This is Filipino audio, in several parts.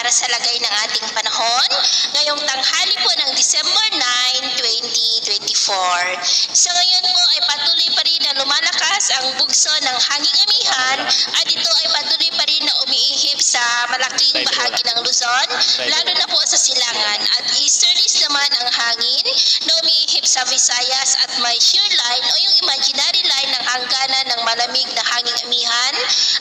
para sa lagay ng ating panahon ngayong tanghali po ng December 9, 2024. Sa ngayon po ay patuloy pa rin na lumalakas ang bugso ng hanging amihan at ito ay patuloy pa rin na umiihip sa malaking bahagi ng Luzon, lalo na po sa silangan, at easterlies naman ang hangin na umiihip sa Visayas at may shear line o yung imaginary line ng hangganan ng malamig na hanging amihan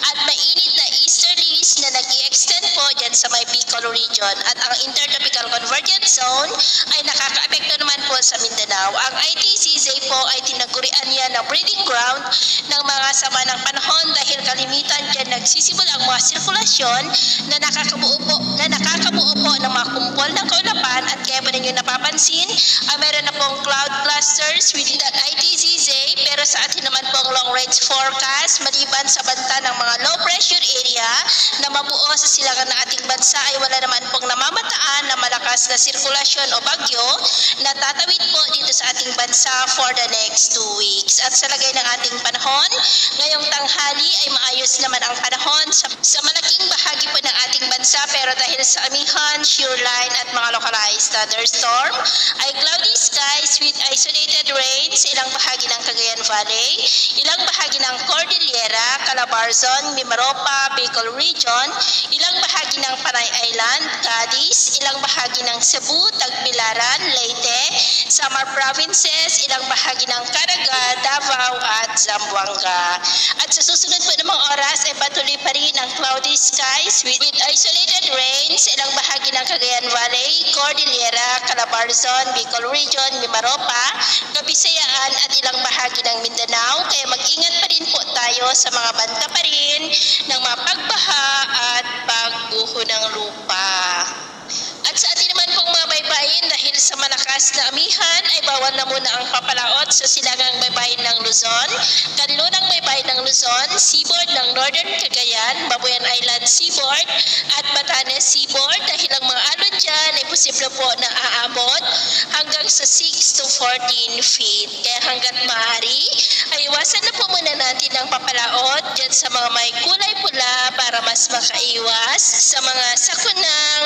at mainit na easterlies na nag-i-extend po dyan sa may Bicol region, at ang intertropical convergence zone ay nakaka-apekto naman po sa Mindanao. Ang ITCZ po ay tinagurian niya na breeding ground ng mga sama ng panahon dahil kalimitan dyan nagsisimula ang mga sirkulasyon na nakakabuo po ng mga kumpol ng kaulapan, at kaya po ninyo napapansin meron na pong cloud clusters within that ITCZ, pero sa atin naman pong long range forecast maliban sa banta ng mga low pressure area na mabuo sa silangan ng ating bansa ay wala naman pong namamataan na malakas na sirkulasyon o bagyo na tatawid po dito sa ating bansa for the next 2 weeks. At sa lagay ng ating panahon, ngayong tanghali ay maayos naman ang panahon sa malaking bahagi po ng ating bansa, pero dahil sa amihan, shear line at mga localized thunderstorm ay cloudy skies with isolated rain sa ilang bahagi ng Cagayan Valley, ilang bahagi ng Cordillera, Calabarzon, Mimaropa, Bicol Region, ilang bahagi ng Panay Island, Cadiz, ilang bahagi ng Cebu, Tagbilaran, Leyte, Samar Provinces, ilang bahagi ng Caraga, Davao at Zamboanga. At sa susunod po ng mga oras ay patuloy pa rin ang cloudy skies with isolated rain sa ilang bahagi ng Cagayan Valley, Cordillera, Calabarzon, Bicol Region, Mimaropa, Kabisayaan at ilang bahagi ng Mindanao. Kaya mag-ingat pa rin po tayo sa mga banta pa rin ng mga pagbaha at pagguho ng lupa. At sa atin naman pong mga baybayin, dahil sa malakas na amihan ay bawal na muna ang papalaot sa silangang baybayin ng Luzon, kanlunang baybayin ng Luzon, seaboard ng Northern Cagayan, Babuyan Island Seaboard at Batanes Seaboard, dahil ang mga alon dyan ay posible po na aabot hanggang sa 6 to 14 feet. Kaya hanggat maaari ay iwasan na po muna natin ang papalaot dyan sa mga may kulay pula para mas makaiwas sa mga sakunang